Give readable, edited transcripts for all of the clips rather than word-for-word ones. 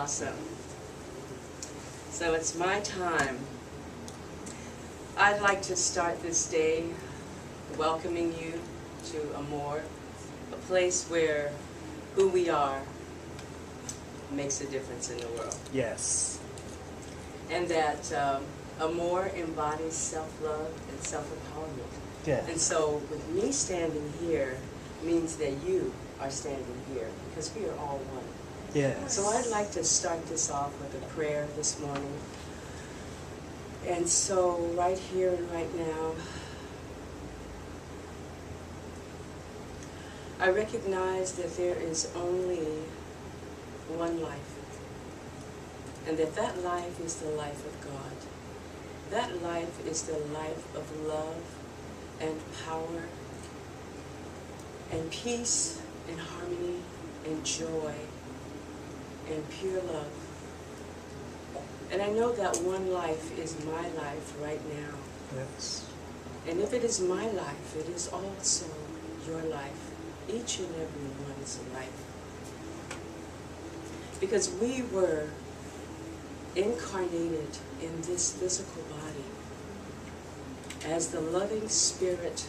Awesome. So it's my time. I'd like to start this day welcoming you to Amor, a place where who we are makes a difference in the world. Yes. And that Amor embodies self-love and self-empowerment. Yeah. And so with me standing here means that you are standing here because we are all one. Yes. So I'd like to start this off with a prayer this morning. And so right here and right now, I recognize that there is only one life. And that life is the life of God. That life is the life of love and power and peace and harmony and joy and pure love. And I know that one life is my life right now. Yes. And if it is my life, it is also your life. Each and every one's life. Because we were incarnated in this physical body as the loving spirit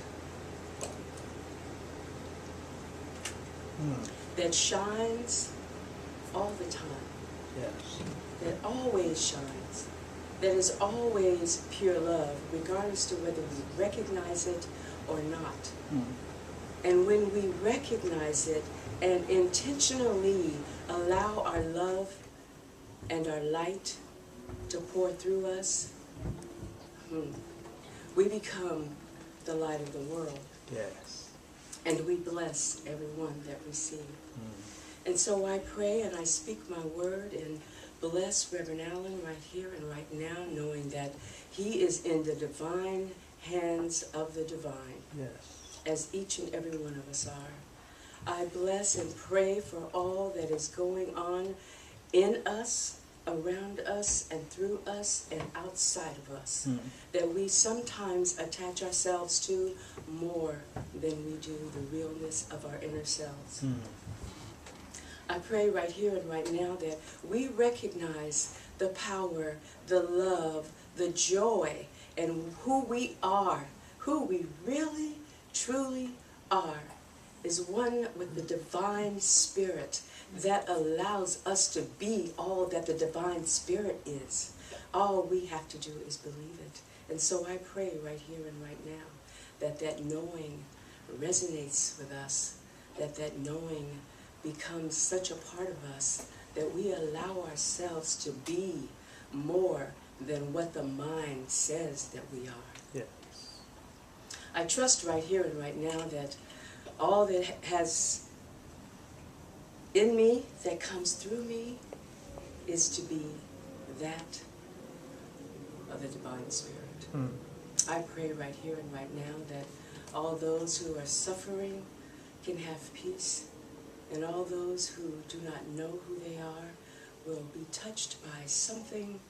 that shines all the time. Yes. That always shines, that is always pure love, regardless to whether we recognize it or not. And when we recognize it and intentionally allow our love and our light to pour through us, we become the light of the world. Yes. And we bless everyone that we see. And so I pray and I speak my word and bless Reverend Allen right here and right now, knowing that he is in the divine hands of the divine. Yes. As each and every one of us are. I bless and pray for all that is going on in us, around us, and through us, and outside of us, that we sometimes attach ourselves to more than we do the realness of our inner selves. I pray right here and right now that we recognize the power, the love, the joy, and who we are, who we really, truly are, is one with the divine spirit that allows us to be all that the divine spirit is. All we have to do is believe it. And so I pray right here and right now that that knowing resonates with us, that that knowing becomes such a part of us that we allow ourselves to be more than what the mind says that we are. Yes. I trust right here and right now that all that has in me, that comes through me, is to be that of the divine spirit. I pray right here and right now that all those who are suffering can have peace, and all those who do not know who they are will be touched by something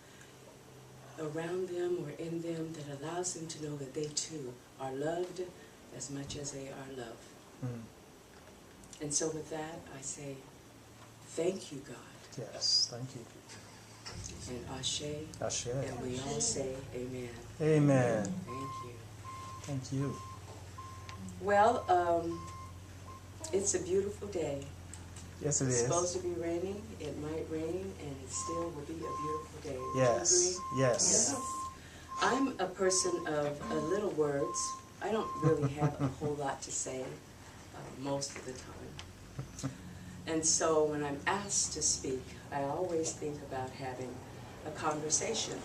around them or in them that allows them to know that they too are loved as much as they are loved. And so with that, I say, thank you, God. Yes. Thank you. And Ashe. Ashe. And we all say amen. Amen. Thank you. Thank you. Well, it's a beautiful day. Yes, it It's is. supposed to be raining. It might rain, and it still will be a beautiful day. Do you Yes. agree? Yes. I'm a person of little words. I don't really have a whole lot to say most of the time. And so when I'm asked to speak, I always think about having a conversation.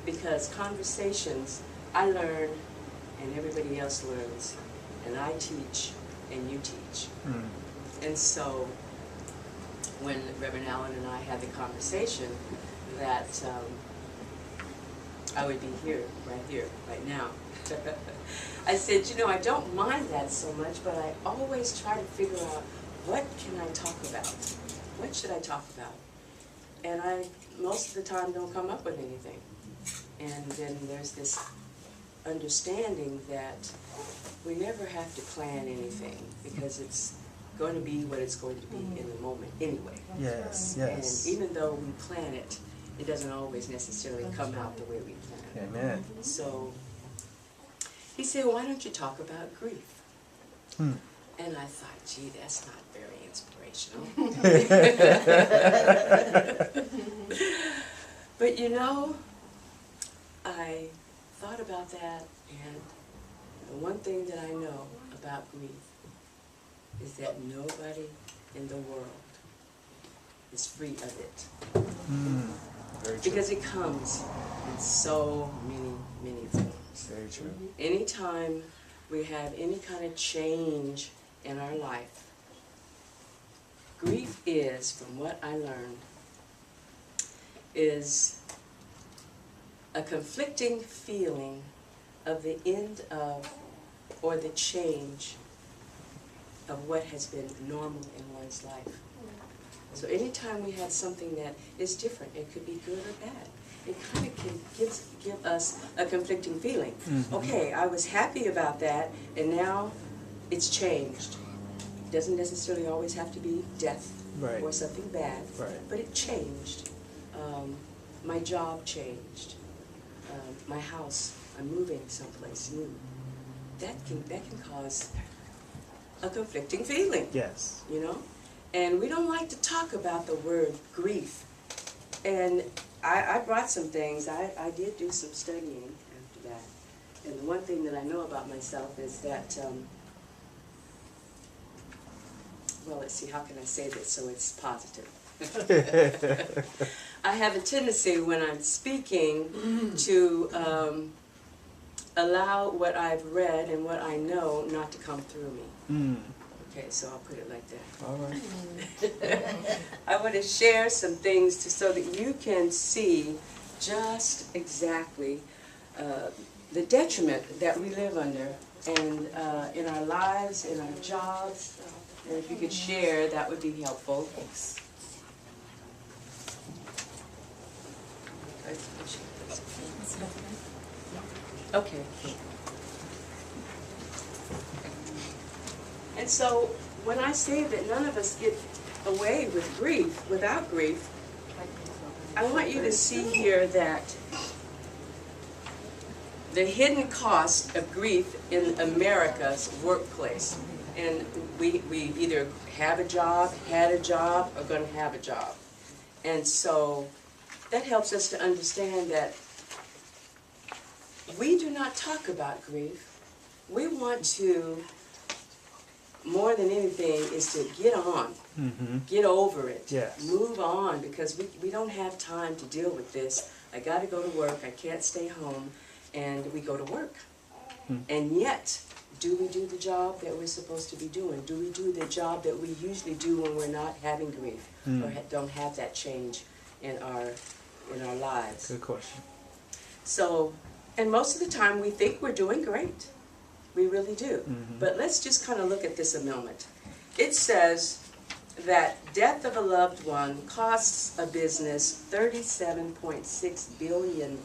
Because conversations, I learn and everybody else learns. And I teach and you teach. And so when Reverend Allen and I had the conversation that I would be here, right now. I said, you know, I don't mind that so much, but I always try to figure out, what can I talk about? What should I talk about? And I, most of the time, don't come up with anything. And then there's this understanding that we never have to plan anything, because it's going to be what it's going to be in the moment anyway. Yes, And yes. even though we plan it, it doesn't always necessarily come out the way we plan it. Amen. So he said, why don't you talk about grief? Hmm. And I thought, gee, that's not very inspirational. But you know, I thought about that, and the one thing that I know about grief is that nobody in the world is free of it. Very true. Because it comes in so many, many forms. Very true. Anytime we have any kind of change in our life, grief is, from what I learned, is a conflicting feeling of the end of or the change of what has been normal in one's life. So anytime we have something that is different, it could be good or bad. It kind of can give us a conflicting feeling. Mm-hmm. Okay, I was happy about that, and now it's changed. It doesn't necessarily always have to be death Right. or something bad, Right. but it changed. My job changed. My house, I'm moving someplace new. That can cause a conflicting feeling. Yes. You know? And we don't like to talk about the word grief. And I brought some things. I did do some studying after that. And the one thing that I know about myself is that, well, let's see, how can I say this so it's positive? I have a tendency when I'm speaking to allow what I've read and what I know not to come through me. Okay, so I'll put it like that. All right. I want to share some things so that you can see just exactly the detriment that we live under, and in our lives, in our jobs. And if you could share, that would be helpful. Okay. And so, when I say that none of us get away with grief, without grief, I want you to see here that the hidden cost of grief in America's workplace. And we either have a job, had a job, or going to have a job. And so, that helps us to understand that we do not talk about grief. We want to, more than anything, is to get on, get over it, Yes. move on, because we don't have time to deal with this. I got to go to work, I can't stay home, and we go to work. And yet, do we do the job that we're supposed to be doing? Do we do the job that we usually do when we're not having grief or don't have that change in our lives? Good question. So, and most of the time we think we're doing great. We really do. But let's just kind of look at this a moment. It says that death of a loved one costs a business $37.6 billion.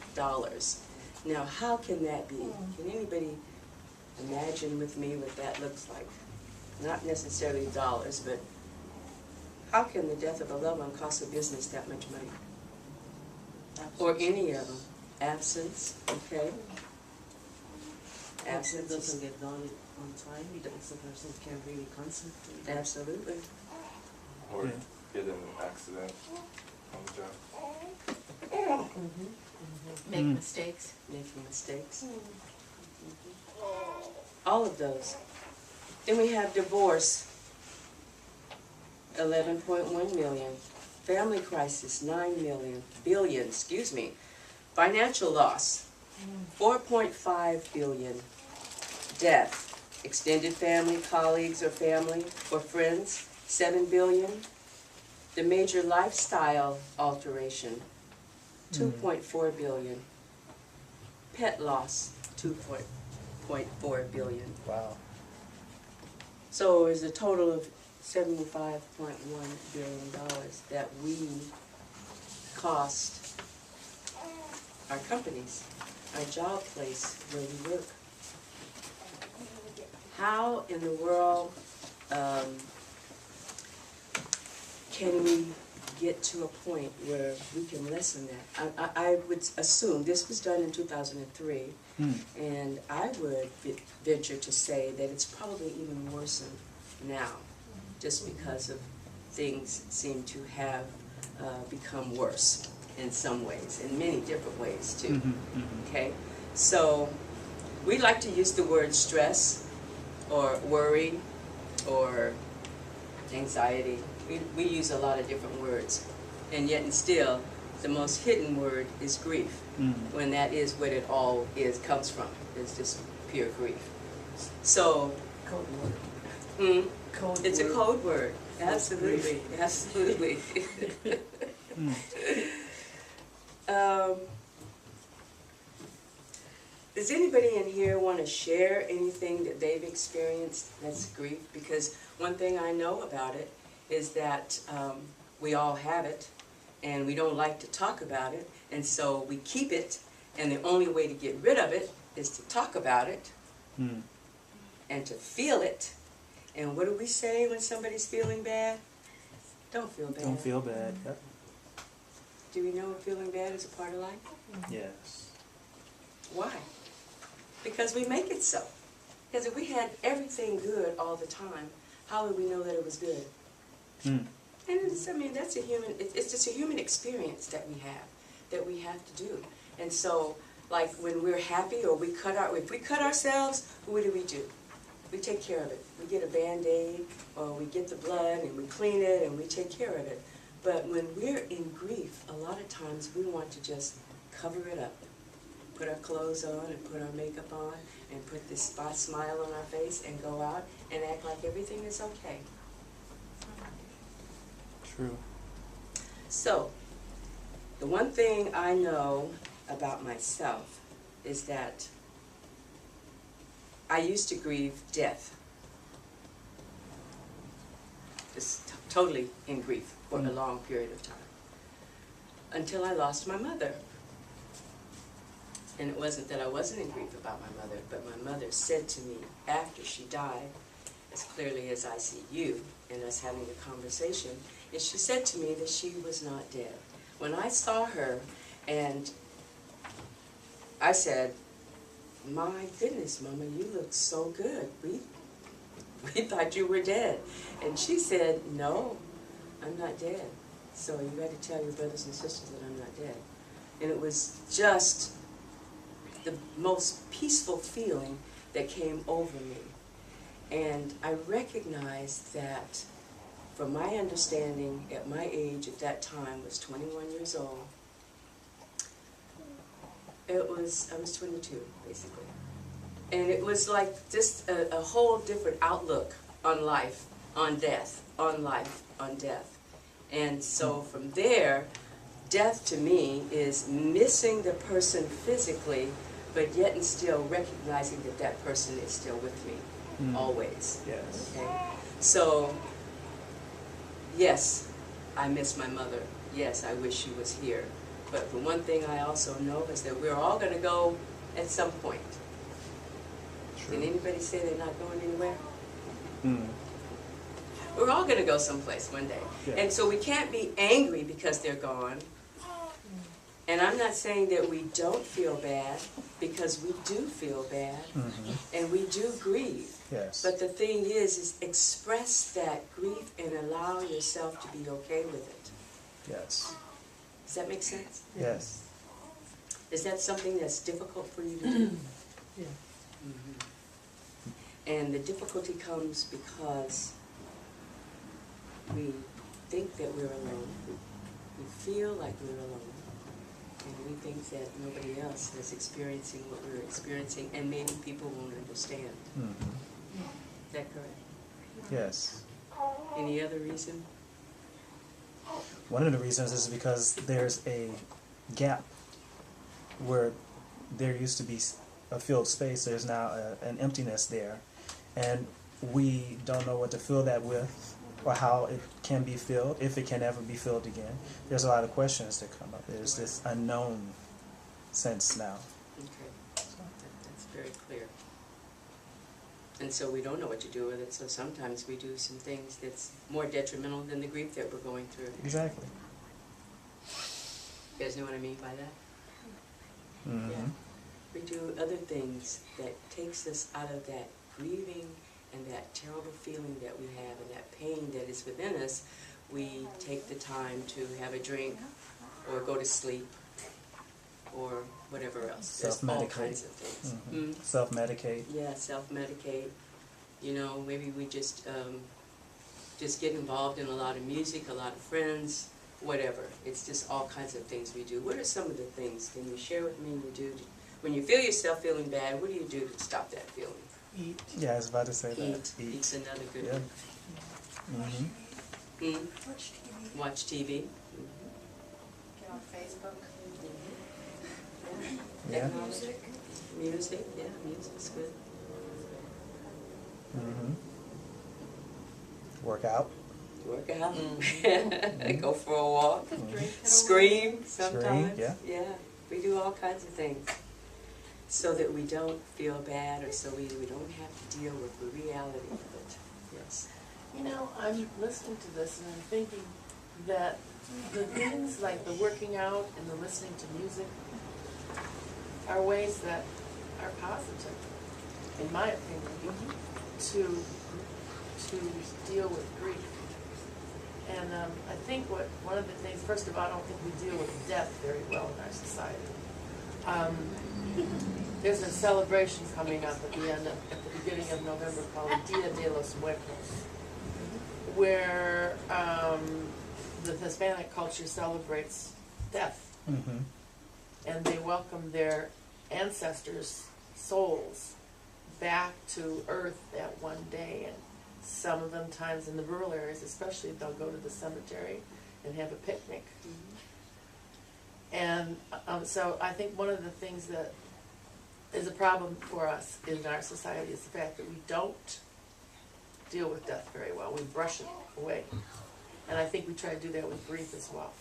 Now, how can that be? Can anybody imagine with me what that looks like? Not necessarily dollars, but how can the death of a loved one cost a business that much money? Or any of them. Absence, okay? Absence doesn't get done on time because the person can't really concentrate. Absolutely. Or Yeah. get in an accident on the job. Make mistakes. Making mistakes. All of those. Then we have divorce, 11.1 million. Family crisis, 9 billion. Financial loss, 4.5 billion. Death, extended family, colleagues or family or friends, 7 billion. The major lifestyle alteration, 2.4 billion. Pet loss, 2.4 billion. Wow. So it's a total of $75.1 billion that we cost our companies, our job place where we work. How in the world can we get to a point where we can lessen that? I would assume, this was done in 2003, and I would venture to say that it's probably even worse now, just because of things seem to have become worse in some ways, in many different ways too. Okay, so we like to use the word stress or worry or anxiety. We use a lot of different words, and yet and still the most hidden word is grief, when that is what it all comes from. It's just pure grief. So Code word. it's a code word. Absolutely, absolutely. Does anybody in here want to share anything that they've experienced that's grief? Because one thing I know about it is that we all have it, and we don't like to talk about it, and so we keep it, and the only way to get rid of it is to talk about it and to feel it. And what do we say when somebody's feeling bad? Don't feel bad. Don't feel bad. Yep. Do we know feeling bad is a part of life? Yes. Why? Because we make it so. Because if we had everything good all the time, how would we know that it was good? And it's, I mean, that's a human, it's just a human experience that we have to do. And so, like when we're happy or if we cut ourselves, what do? We take care of it. We get a Band-Aid, or we get the blood and we clean it and we take care of it. But when we're in grief, a lot of times we want to just cover it up. Put our clothes on and put our makeup on and put this smile on our face and go out and act like everything is okay. True. So, the one thing I know about myself is that I used to grieve death. Just totally in grief for a long period of time. Until I lost my mother. And it wasn't that I wasn't in grief about my mother, but my mother said to me after she died, as clearly as I see you and us having a conversation, is she said to me that she was not dead. When I saw her, and I said, "My goodness, Mama, you look so good. We thought you were dead." And she said, "No, I'm not dead. So you got to tell your brothers and sisters that I'm not dead." And it was just the most peaceful feeling that came over me. And I recognized that, from my understanding, at my age at that time was 21 years old. I was 22, basically. And it was like just a whole different outlook on life, on death, on life, on death. And so from there, death to me is missing the person physically, but yet and still recognizing that that person is still with me, always. Yes. Okay? So, yes, I miss my mother. Yes, I wish she was here. But the one thing I also know is that we're all going to go at some point. True. Did anybody say they're not going anywhere? We're all going to go someplace one day. Yeah. And so we can't be angry because they're gone. And I'm not saying that we don't feel bad, because we do feel bad, and we do grieve. Yes. But the thing is express that grief and allow yourself to be okay with it. Yes. Does that make sense? Yes. Is that something that's difficult for you to do? Yeah. And the difficulty comes because we think that we're alone. We feel like we're alone. And we think that nobody else is experiencing what we're experiencing, and maybe people won't understand. Is that correct? Yes. Any other reason? One of the reasons is because there's a gap where there used to be a filled space. There's now an emptiness there, and we don't know what to fill that with, or how it can be filled, if it can ever be filled again. There's a lot of questions that come up. There's this unknown sense now. Okay, that's very clear. And so we don't know what to do with it, so sometimes we do some things that's more detrimental than the grief that we're going through. Exactly. You guys know what I mean by that? Mm-hmm. Yeah. We do other things that takes us out of that grieving and that terrible feeling that we have and that pain that is within us. We take the time to have a drink or go to sleep or whatever else. There's all Self-medicate. kinds of things. Mm-hmm. Self-medicate. Yeah, self-medicate. You know, maybe we just get involved in a lot of music, a lot of friends, whatever. It's just all kinds of things we do. What are some of the things, can you share with me you do? When you feel yourself feeling bad, what do you do to stop that feeling? Eat. Yeah, I was about to say that. Eat. Eat's another good Yeah. one. Mm-hmm. Watch TV. Watch TV. Get on Facebook. Yeah. Music. Music, yeah, music's good. Mm-hmm. Work out. Work out. Go for a walk. Scream sometimes. yeah. We do all kinds of things so that we don't feel bad or so we don't have to deal with the reality of it. Yes. You know, I'm listening to this and I'm thinking that the things like the working out and the listening to music are ways that are positive, in my opinion, to deal with grief. And I think one of the things, first of all, I don't think we deal with death very well in our society. There's a celebration coming up at the beginning of November called Dia de los Muertos, where the Hispanic culture celebrates death, Mm-hmm. and they welcome their ancestors' souls back to Earth that one day. And some of them times in the rural areas, especially, they'll go to the cemetery and have a picnic. And so I think one of the things that is a problem for us in our society is the fact that we don't deal with death very well. We brush it away. And I think we try to do that with grief as well.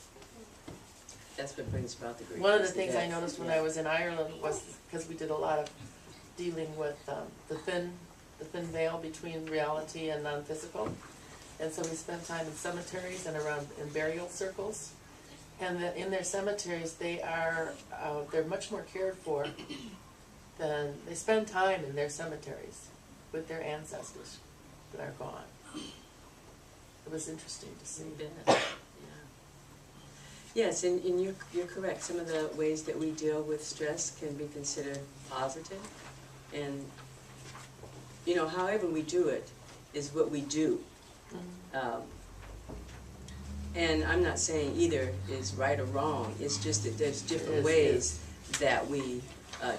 That's what brings about the grief. One of the is things death. I noticed when I was in Ireland was because we did a lot of dealing with the thin veil between reality and non-physical. And so we spent time in cemeteries and in burial circles. And that in their cemeteries, they're much more cared for than, they spend time in their cemeteries with their ancestors that are gone. It was interesting to see. Yeah. Yes, and you're correct. Some of the ways that we deal with stress can be considered positive. And, you know, however we do it is what we do. And I'm not saying either is right or wrong. It's just that there's different ways that we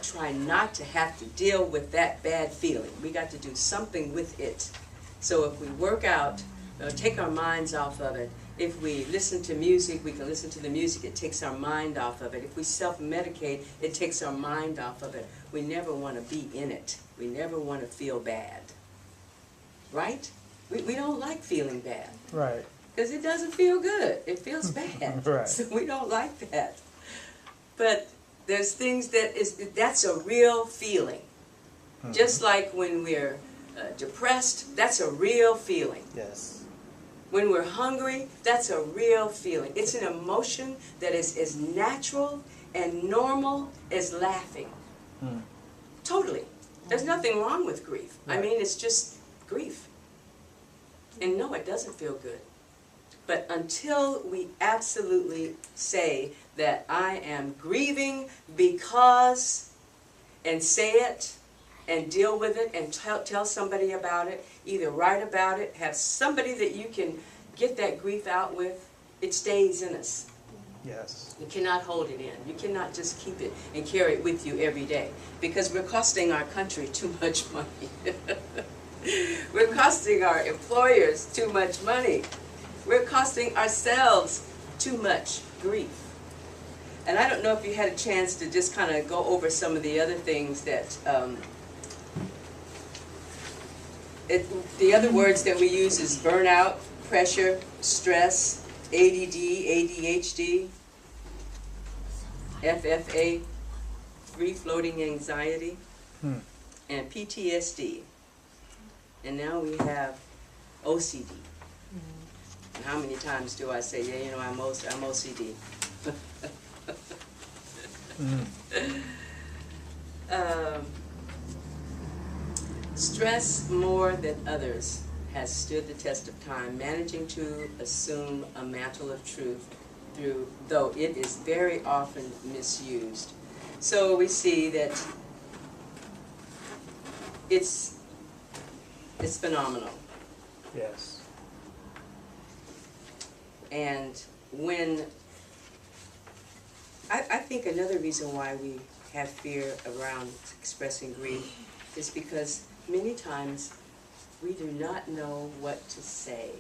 try not to have to deal with that bad feeling. We got to do something with it. So if we work out, take our minds off of it. If we listen to music, we can listen to the music. It takes our mind off of it. If we self-medicate, it takes our mind off of it. We never want to be in it. We never want to feel bad. Right? We don't like feeling bad. Right. Because it doesn't feel good. It feels bad. Right. So we don't like that. But there's things that's a real feeling. Mm-hmm. Just like when we're depressed, that's a real feeling. Yes. When we're hungry, that's a real feeling. It's an emotion that is as natural and normal as laughing. Mm. Totally. There's nothing wrong with grief. I Right. mean, it's just grief. And no, it doesn't feel good. But until we absolutely say that I am grieving because, and say it, and deal with it, and tell somebody about it, either write about it, have somebody that you can get that grief out with, it stays in us. Yes. You cannot hold it in. You cannot just keep it and carry it with you every day, because we're costing our country too much money. We're costing our employers too much money. We're costing ourselves too much grief. And I don't know if you had a chance to just kind of go over some of the other things that, the other words that we use is burnout, pressure, stress, ADD, ADHD, FFA, free floating anxiety, and PTSD. And now we have OCD. And how many times do I say, yeah, you know, I'm OCD? Stress more than others has stood the test of time, managing to assume a mantle of truth though it is very often misused. So we see that it's phenomenal. Yes. And when I think another reason why we have fear around expressing grief is because many times we do not know what to say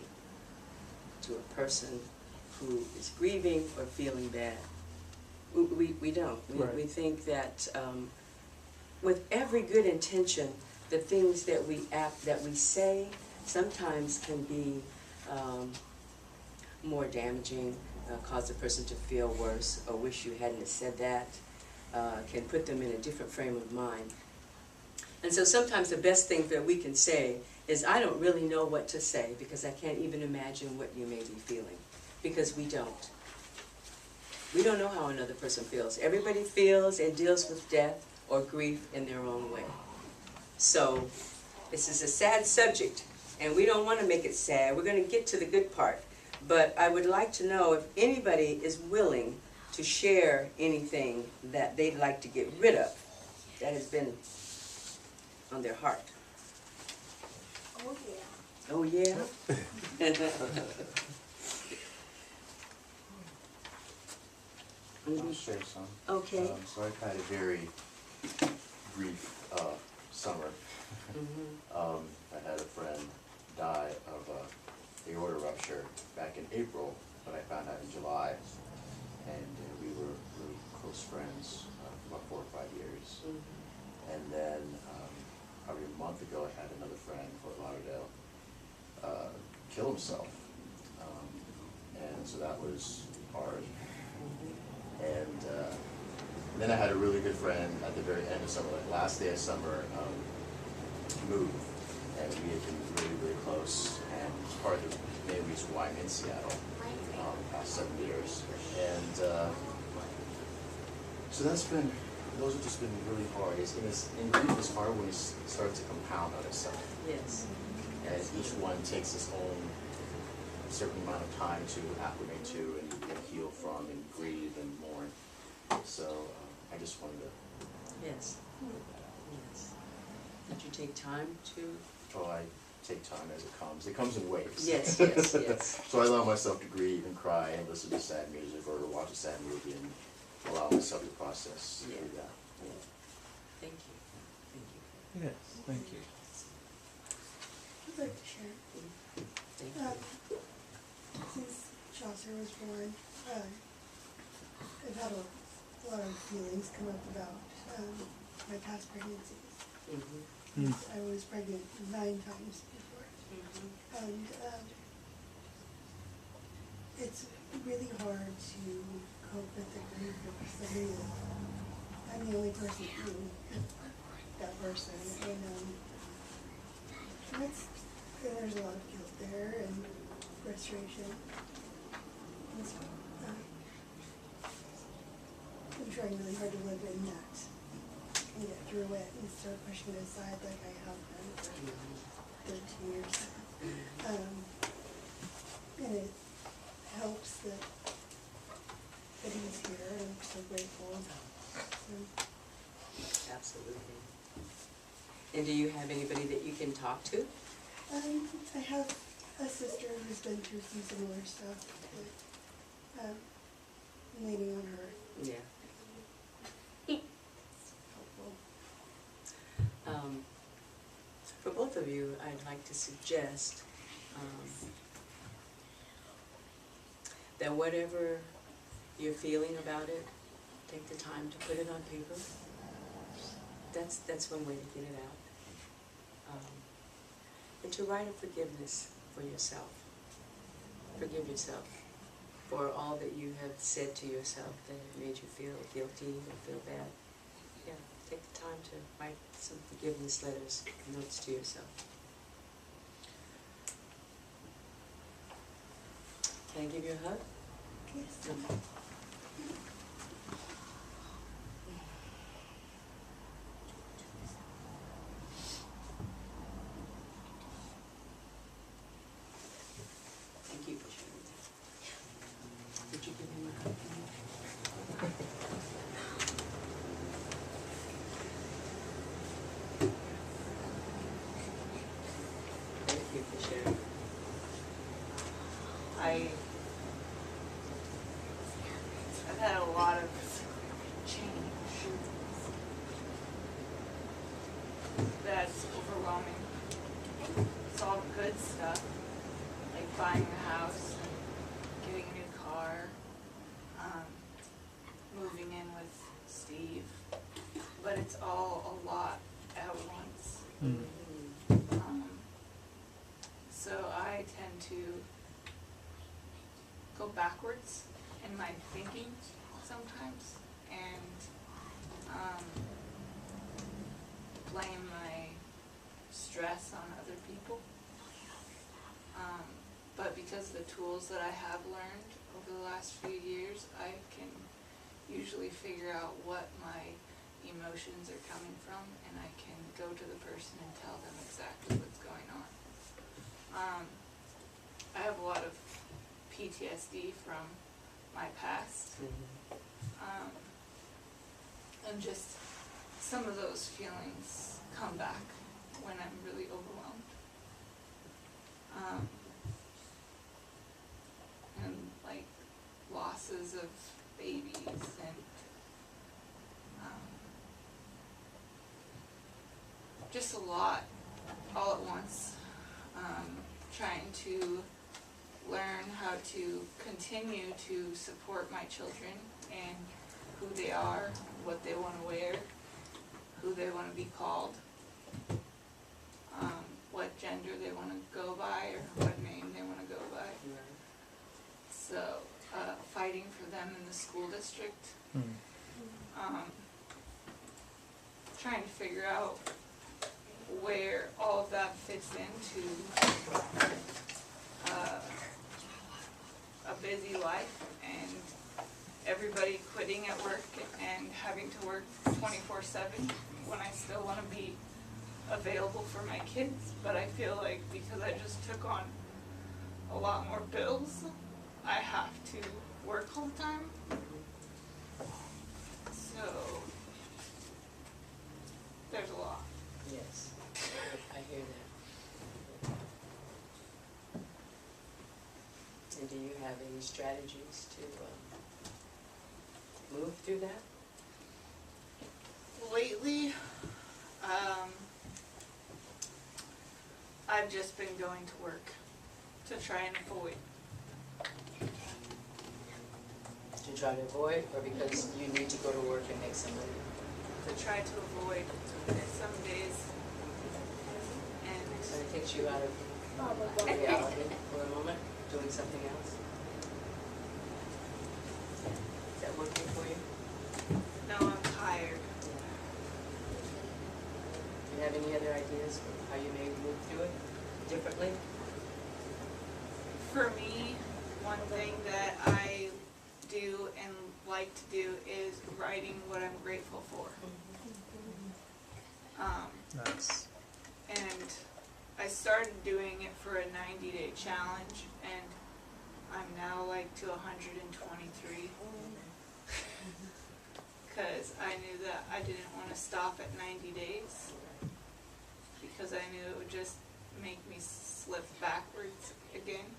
to a person who is grieving or feeling bad. We don't. Right. We think that with every good intention, the things that we say sometimes can be more damaging, cause the person to feel worse, or wish you hadn't have said that, can put them in a different frame of mind. And so sometimes the best thing that we can say is, I don't really know what to say because I can't even imagine what you may be feeling. Because we don't. We don't know how another person feels. Everybody feels and deals with death or grief in their own way. So this is a sad subject, and we don't want to make it sad. We're going to get to the good part. But I would like to know if anybody is willing to share anything that they'd like to get rid of that has been on their heart. Oh, yeah. Oh, yeah? I'll share some. Okay. So I've had a very brief summer. I had a friend die of aorta rupture back in April, but I found out in July, and we were really close friends for about 4 or 5 years. And then probably a month ago, I had another friend in Fort Lauderdale kill himself, and so that was hard. And then I had a really good friend at the very end of summer, like last day of summer, move, and we had been really, really close, and it's part of the main reason why I'm in Seattle past 7 years. And so those have just been really hard. In grief, it's hard when it starts to compound on itself. Yes. And each one takes its own certain amount of time to acclimate to and heal from and grieve and mourn. So I just wanted to Yes. Yes. Did you take time to? Oh, I take time as it comes. It comes in waves. Yes, yes, yes. So I allow myself to grieve and cry and listen to sad music or to watch a sad movie and allow myself to process through that. Yeah. Thank you. Thank you. Yes, thank you. I'd like to share. Thank you. Since Chaucer was born, I've had a lot of feelings come up about my past pregnancies. I was pregnant 9 times before. And it's really hard to cope with the grief of somebody that I'm the only person who that person. And there's a lot of guilt there and frustration. And so, I'm trying really hard to live in that and get through it and start pushing it aside like I have been for 13 years. And it helps that he's here, and I'm so grateful. Absolutely. And do you have anybody that you can talk to? I have a sister who's been through some similar stuff, but I'm leaning on her. Yeah. For both of you, I'd like to suggest that whatever you're feeling about it, take the time to put it on paper. That's one way to get it out. And to write a forgiveness for yourself. Forgive yourself for all that you have said to yourself that made you feel guilty or feel bad. Yeah, take the time to write some forgiveness letters, notes to yourself. Can I give you a hug? Yes. Thank you for sharing that. Did you give him a hug? Thank you for sharing. I've had a lot of change that's overwhelming. It's all good stuff, like buying a house, getting a new car, moving in with Steve, but it's all a lot at once. So I tend to go backwards in my thinking sometimes and blame my stress on other people. But because of the tools that I have learned over the last few years, I can usually figure out what my emotions are coming from, and I can go to the person and tell them exactly what's going on. I have a lot of PTSD from my past, and just some of those feelings come back when I'm really overwhelmed. And like losses of babies and just a lot all at once. Trying to learn how to continue to support my children and who they are, what they want to wear, who they want to be called, what gender they want to go by or what name they want to go by. So fighting for them in the school district, trying to figure out where all of that fits into a busy life and everybody quitting at work and having to work 24/7 when I still want to be available for my kids. But I feel like because I just took on a lot more bills, I have to work all the time. So there's a lot. Yes, I hear that. And do you have any strategies to move through that? Lately, I've just been going to work to try and avoid. To try to avoid, or because you need to go to work and make some money? To try to avoid some days. And So it takes you out of reality for a moment, doing something else? Is that working for you? no, I'm tired. Do you have any other ideas for how you may move through it differently? For me, one thing that I do and like to do is writing what I'm grateful for. Nice. And I started doing it for a 90-day challenge, and I'm now like to 123. Because I knew that I didn't want to stop at 90 days, because I knew it would just make me slip backwards again.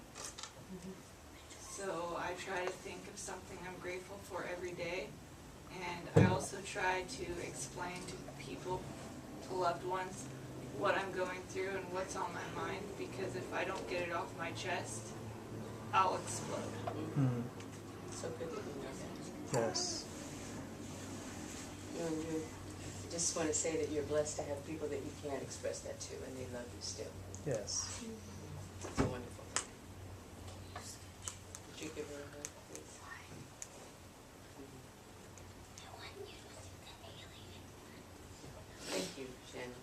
So I try to think of something I'm grateful for every day, and I also try to explain to people, to loved ones, what I'm going through and what's on my mind, because if I don't get it off my chest, I'll explode. So good that you know that. Yes. You know, I just want to say that you're blessed to have people that you can express that to, and they love you still. Yes. It's a wonderful thing. Would you give her a hug, please? Thank you, Shannon.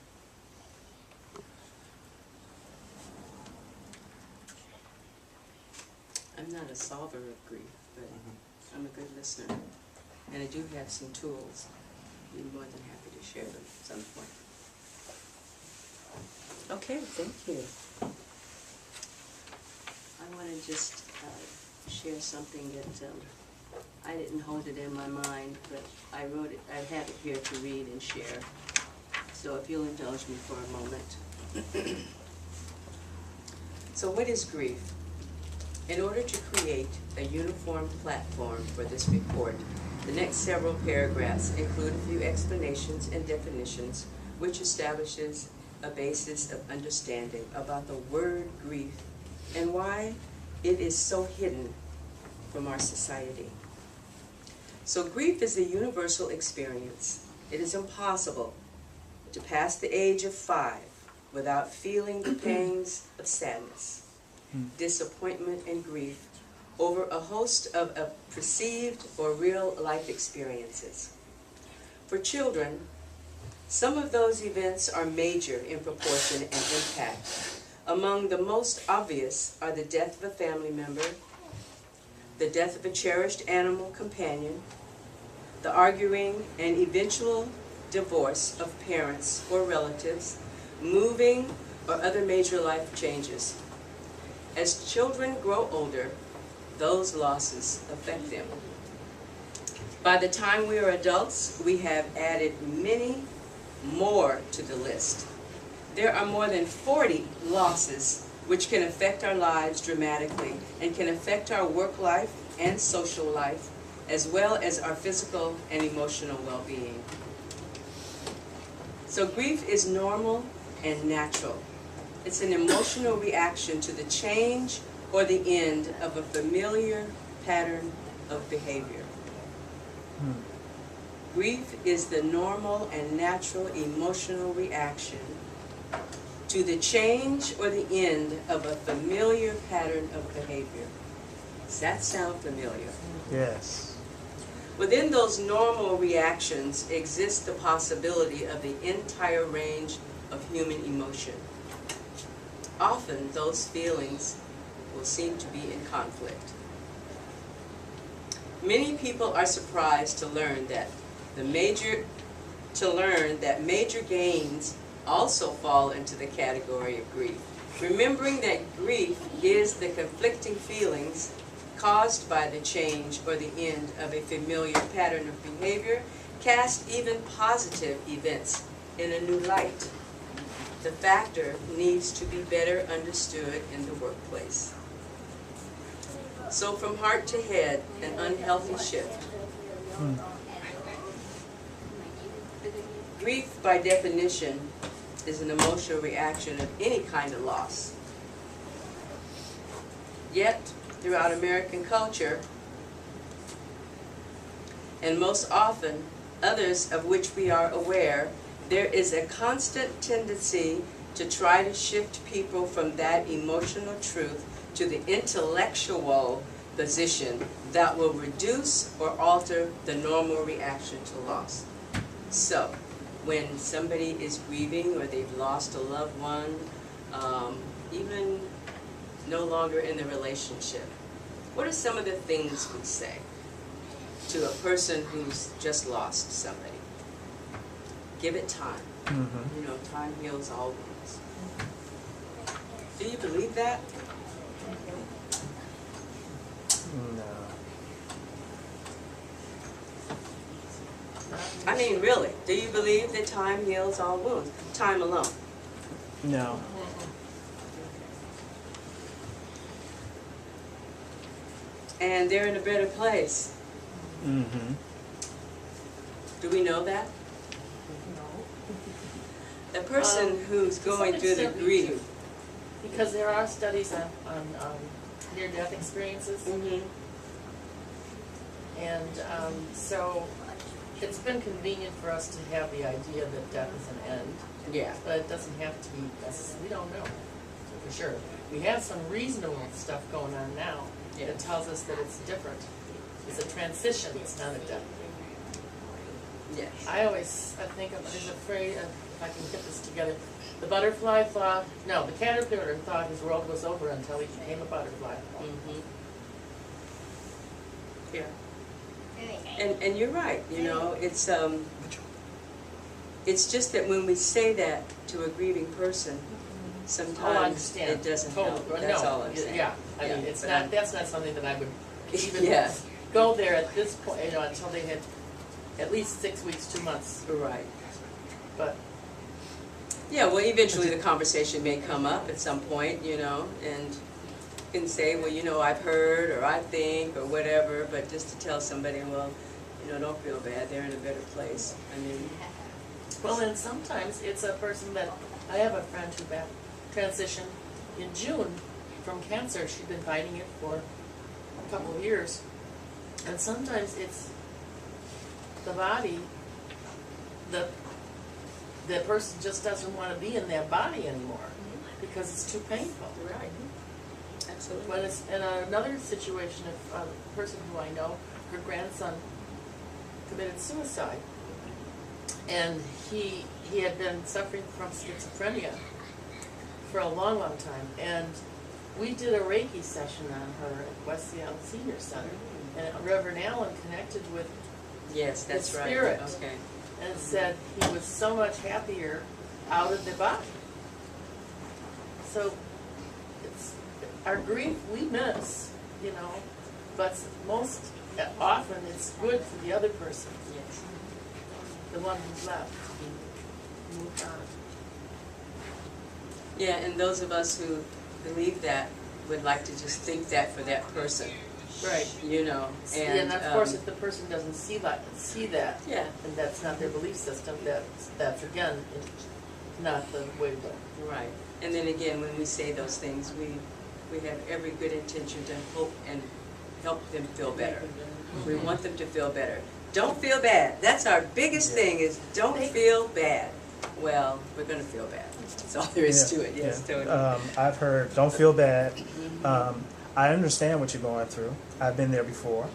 I'm not a solver of grief, but I'm a good listener. And I do have some tools. I'd be more than happy to share them at some point. Okay, thank you. I want to just share something that I didn't hold it in my mind, but I wrote it, I have it here to read and share. So if you'll indulge me for a moment. So what is grief? In order to create a uniform platform for this report, the next several paragraphs include a few explanations and definitions which establishes a basis of understanding about the word grief and why it is so hidden from our society. So grief is a universal experience. It is impossible to pass the age of 5 without feeling the pangs of sadness, disappointment, and grief over a host of perceived or real life experiences. For children, some of those events are major in proportion and impact. Among the most obvious are the death of a family member, the death of a cherished animal companion, the arguing and eventual divorce of parents or relatives, moving, or other major life changes. As children grow older, those losses affect them. By the time we are adults, we have added many more to the list. There are more than 40 losses which can affect our lives dramatically and can affect our work life and social life, as well as our physical and emotional well-being. So grief is normal and natural. It's an emotional reaction to the change or the end of a familiar pattern of behavior. Grief is the normal and natural emotional reaction to the change or the end of a familiar pattern of behavior. Does that sound familiar? Yes. Within those normal reactions exists the possibility of the entire range of human emotion. Often those feelings will seem to be in conflict. Many people are surprised to learn that major gains also fall into the category of grief. Remembering that grief is the conflicting feelings caused by the change or the end of a familiar pattern of behavior cast even positive events in a new light. The factor needs to be better understood in the workplace. So from heart to head, an unhealthy shift. Grief, by definition, is an emotional reaction of any kind of loss. Yet, throughout American culture, and most often others of which we are aware, there is a constant tendency to try to shift people from that emotional truth to the intellectual position that will reduce or alter the normal reaction to loss. So, when somebody is grieving or they've lost a loved one, even no longer in the relationship, what are some of the things we say to a person who's just lost somebody? Give it time. You know, time heals all wounds. Do you believe that? No. I mean, really, do you believe that time heals all wounds? Time alone. No. And they're in a better place. Do we know that? The person who's going through the grief. Because there are studies on near-death experiences. And so it's been convenient for us to have the idea that death is an end. Yeah. But it doesn't have to be, we don't know for sure. We have some reasonable stuff going on now that tells us that it's different. It's a transition, it's not a death. Yes. I think there's a phrase, if I can get this together, the butterfly thought, no, the caterpillar thought his world was over until he became a butterfly. Yeah. And you're right, you know, it's just that when we say that to a grieving person, Oh, I sometimes understand. it doesn't Totally. help. That's No, all I'm saying. Yeah, I mean, it's but not, I'm- that's not something that I would even Yeah. go there at this point, you know, until they had at least 6 weeks, 2 months, Right. but, Yeah, well, eventually the conversation may come up at some point, you know, and you can say, well, you know, I've heard, or I think, or whatever, but just to tell somebody, well, you know, don't feel bad, they're in a better place. I mean, well, and sometimes it's a person that, I have a friend who transitioned in June from cancer. She'd been fighting it for a couple of years. And sometimes it's the body, the person just doesn't want to be in that body anymore because it's too painful. right. Absolutely. But it's in another situation, if a person who I know, her grandson committed suicide. And he had been suffering from schizophrenia for a long, long time. And we did a Reiki session on her at West Seattle Senior Center. And Reverend Allen connected with Yes, that's the right. spirit. Okay. and said he was so much happier out of the body. So it's our grief we miss, you know, but most often it's good for the other person, Yes. the one who's left. Moved on. Yeah, and those of us who believe that would like to just think that for that person, Right. you know. And of course, if the person doesn't see that, yeah, and that's not their belief system, that's again not the way to go. right. And then again, when we say those things, we have every good intention to hope and help them feel better. We want them to feel better. Don't feel bad. That's our biggest thing is don't feel bad. Well, we're going to feel bad. That's all there is to it. Yes, Tony. I've heard, don't feel bad. I understand what you're going through. I've been there before.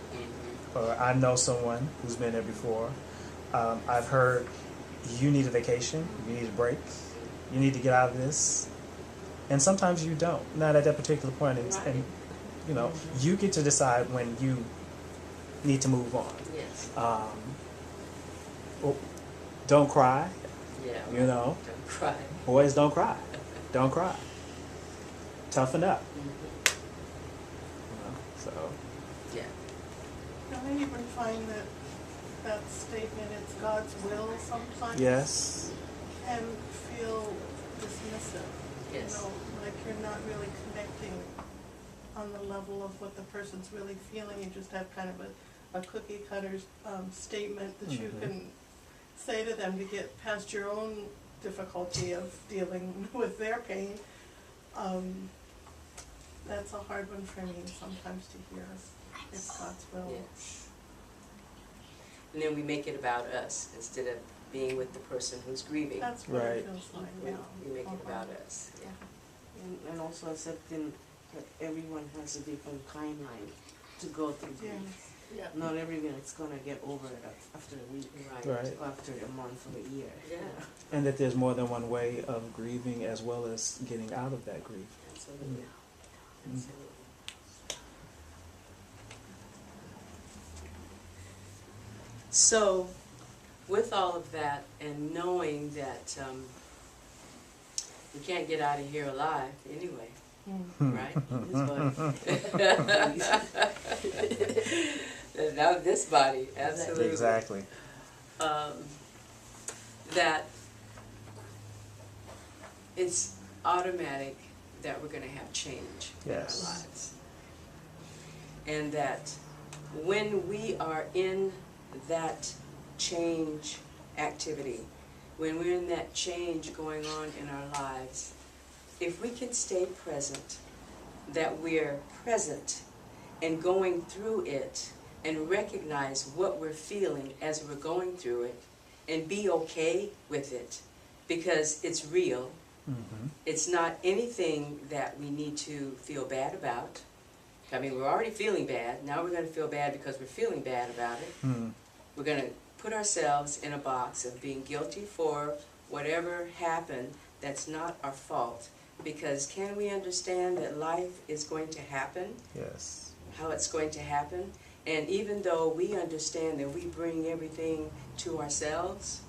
Or I know someone who's been there before. I've heard you need a vacation, you need a break, you need to get out of this. And sometimes you don't, not at that particular point. And you know, you get to decide when you need to move on. Yes. Well, don't cry, Yeah. you know. Don't cry. Boys, don't cry. Don't cry. Toughen up. Mhm. You know, so, Yeah. I even find that statement, it's God's will sometimes. yes. And feel dismissive. Yes. You know, like you're not really connecting on the level of what the person's really feeling. You just have kind of a cookie cutter statement that you can say to them to get past your own difficulty of dealing with their pain. That's a hard one for me sometimes to hear. It's God's will. Yes. And then we make it about us instead of being with the person who's grieving. That's what Right. it feels like, We, yeah. we make it about us. Yeah. And also accepting that everyone has a different timeline to go through Yeah. grief. Yeah. Not everyone is gonna get over it after a week, Right. Right. or after a month or a year. Yeah. And that there's more than one way of grieving as well as getting out of that grief. Absolutely. Absolutely. So, with all of that, and knowing that we can't get out of here alive anyway, right? Not this body, absolutely. Exactly. That it's automatic that we're going to have change in our Yes. lives. And that when we are in that change activity, when we're in that change going on in our lives, if we can stay present, that we're present and going through it and recognize what we're feeling as we're going through it and be okay with it because it's real. It's not anything that we need to feel bad about. I mean, we're already feeling bad. Now we're going to feel bad because we're feeling bad about it. We're going to put ourselves in a box of being guilty for whatever happened that's not our fault. Because can we understand that life is going to happen, Yes. how it's going to happen, And even though we understand that we bring everything to ourselves,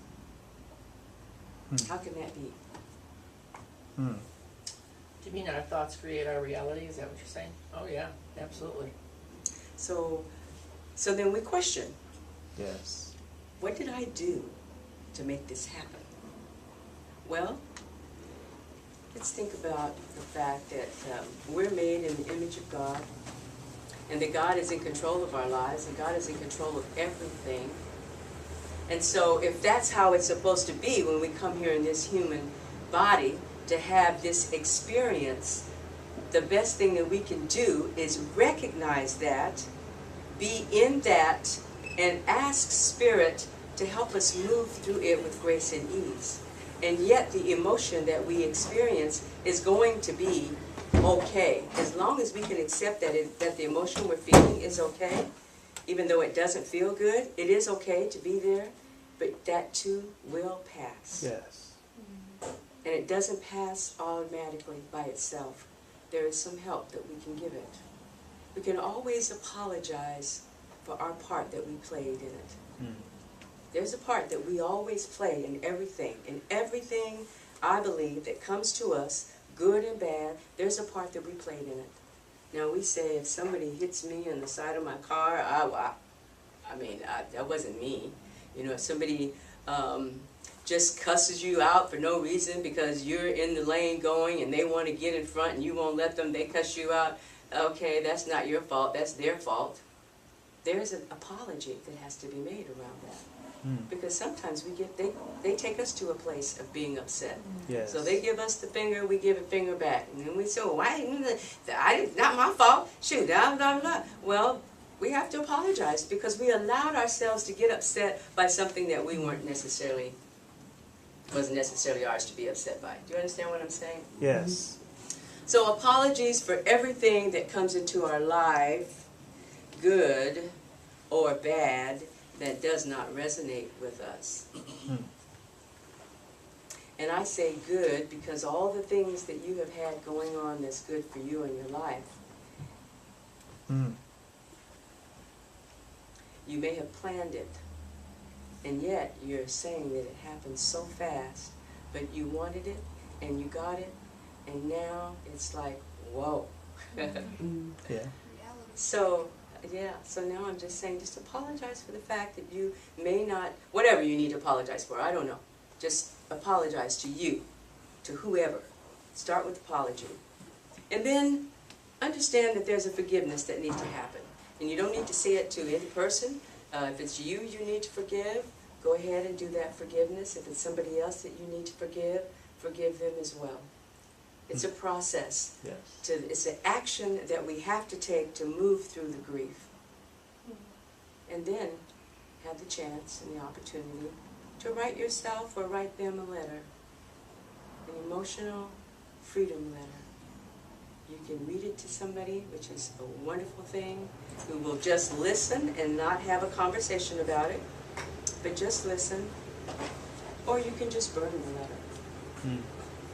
how can that be? Hmm. Do you mean our thoughts create our reality? Is that what you're saying? Oh yeah, absolutely. So then we question, Yes. what did I do to make this happen? Well, let's think about the fact that we're made in the image of God, and that God is in control of our lives, and God is in control of everything. And so if that's how it's supposed to be when we come here in this human body to have this experience, the best thing that we can do is recognize that, be in that, and ask Spirit to help us move through it with grace and ease. And yet the emotion that we experience is going to be okay. As long as we can accept that the emotion we're feeling is okay, even though it doesn't feel good, it is okay to be there, but that too will pass. Yes. And it doesn't pass automatically by itself. There is some help that we can give it. We can always apologize for our part that we played in it. Hmm. There's a part that we always play in everything. In everything, I believe, that comes to us, good and bad, there's a part that we played in it. Now we say if somebody hits me on the side of my car, that wasn't me. You know, if somebody just cusses you out for no reason because you're in the lane going and they want to get in front and you won't let them, they cuss you out, okay, that's not your fault, that's their fault. There's an apology that has to be made around that. Because sometimes they take us to a place of being upset. Yes. So they give us the finger, we give a finger back. And then we say, well, not my fault. Shoot, blah, blah, blah. Well, we have to apologize because we allowed ourselves to get upset by something that we wasn't necessarily ours to be upset by. Do you understand what I'm saying? Yes. So apologies for everything that comes into our life, good or bad, that does not resonate with us. And I say good because all the things that you have had going on that's good for you in your life, you may have planned it, and yet you're saying that it happened so fast, but you wanted it, and you got it, and now it's like, whoa. Yeah. So now I'm just saying, just apologize for the fact that you may not, whatever you need to apologize for, I don't know. Just apologize to you, to whoever. Start with apology. And then understand that there's a forgiveness that needs to happen. And you don't need to say it to any person. If it's you need to forgive, go ahead and do that forgiveness. If it's somebody else that you need to forgive them as well. It's a process. Yes. It's an action that we have to take to move through the grief. And then have the chance and the opportunity to write yourself or write them a letter, an emotional freedom letter. You can read it to somebody, which is a wonderful thing, who will just listen and not have a conversation about it, but just listen. Or you can just burn the letter.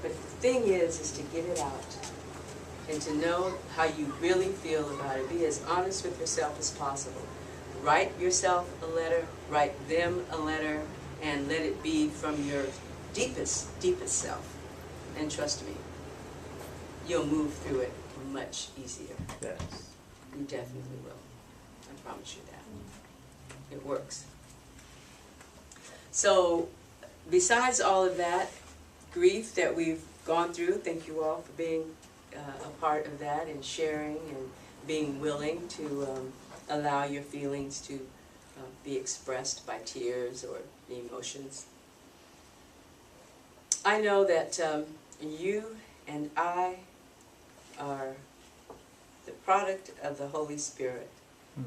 But the thing is to get it out and to know how you really feel about it. Be as honest with yourself as possible. Write yourself a letter, write them a letter, and let it be from your deepest, deepest self. And trust me, you'll move through it much easier. Yes. You definitely will. I promise you that. It works. So, besides all of that, grief that we've gone through, thank you all for being a part of that and sharing and being willing to allow your feelings to be expressed by tears or emotions. I know that you and I are the product of the Holy Spirit,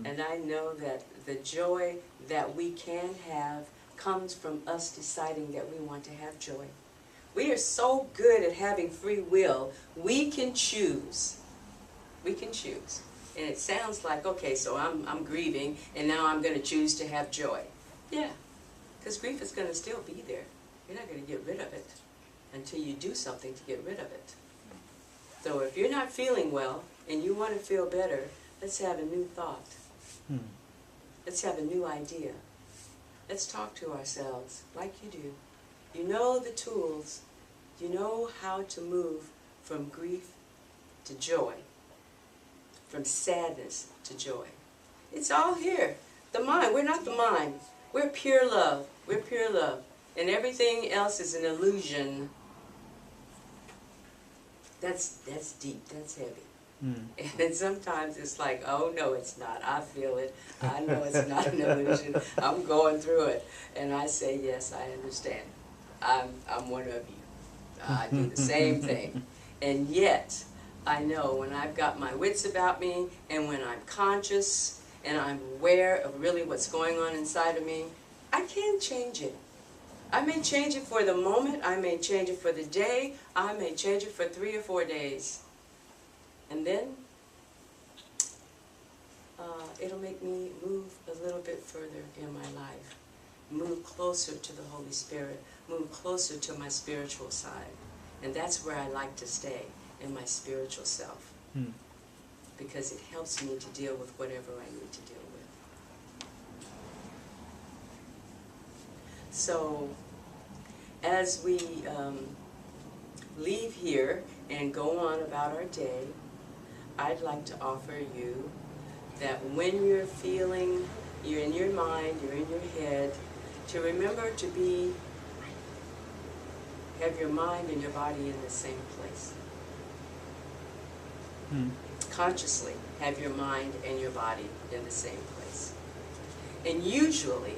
and I know that the joy that we can have comes from us deciding that we want to have joy. We are so good at having free will, we can choose. We can choose. And it sounds like, okay, so I'm grieving, and now I'm going to choose to have joy. Yeah, because grief is going to still be there. You're not going to get rid of it until you do something to get rid of it. So if you're not feeling well, and you want to feel better, let's have a new thought. Let's have a new idea. Let's talk to ourselves like you do. You know the tools. You know how to move from grief to joy, from sadness to joy. It's all here. The mind, we're not the mind. We're pure love. We're pure love. And everything else is an illusion. That's deep, that's heavy. And then sometimes it's like, oh no, it's not. I feel it. I know it's not an illusion. I'm going through it. And I say, yes, I understand. I'm one of you. I do the same thing. And yet, I know when I've got my wits about me and when I'm conscious and I'm aware of really what's going on inside of me, I can change it. I may change it for the moment, I may change it for the day, I may change it for 3 or 4 days. And then, it'll make me move a little bit further in my life. Move closer to the Holy Spirit, move closer to my spiritual side. And that's where I like to stay, in my spiritual self. Because it helps me to deal with whatever I need to deal with. So, as we leave here and go on about our day, I'd like to offer you that when you're feeling, you're in your mind, you're in your head, to remember to have your mind and your body in the same place. Consciously have your mind and your body in the same place. And usually,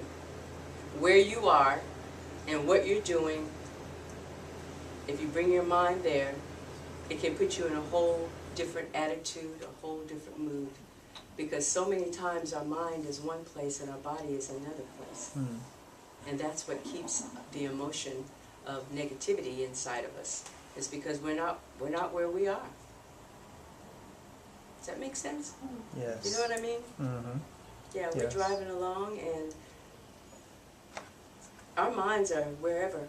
where you are and what you're doing, if you bring your mind there, it can put you in a whole different attitude, a whole different mood. Because so many times our mind is one place and our body is another place. And that's what keeps the emotion of negativity inside of us. It's because we're not where we are. Does that make sense? Yes. You know what I mean? Yeah, we're Yes. driving along and our minds are wherever.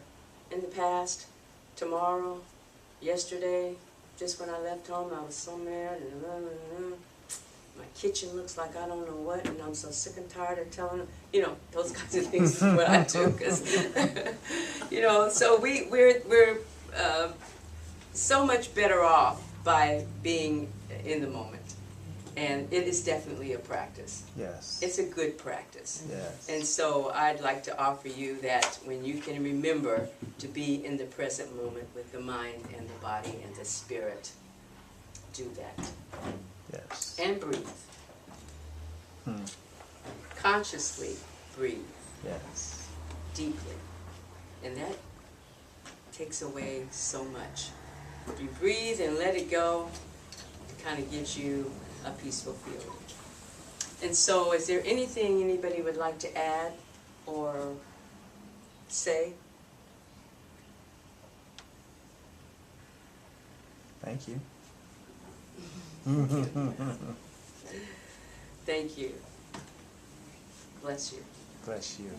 In the past, tomorrow, yesterday, just when I left home, I was so mad and my kitchen looks like I don't know what, and I'm so sick and tired of telling them, you know, those kinds of things is what I do, because, you know, so we're so much better off by being in the moment. And it is definitely a practice. Yes. It's a good practice. Yes. And so I'd like to offer you that when you can remember to be in the present moment with the mind and the body and the spirit, do that. Yes. And breathe. Consciously breathe. Yes. Deeply. And that takes away so much. If you breathe and let it go, it kind of gives you a peaceful feeling. And so, is there anything anybody would like to add or say? Thank you. Thank you. Bless you. Bless you.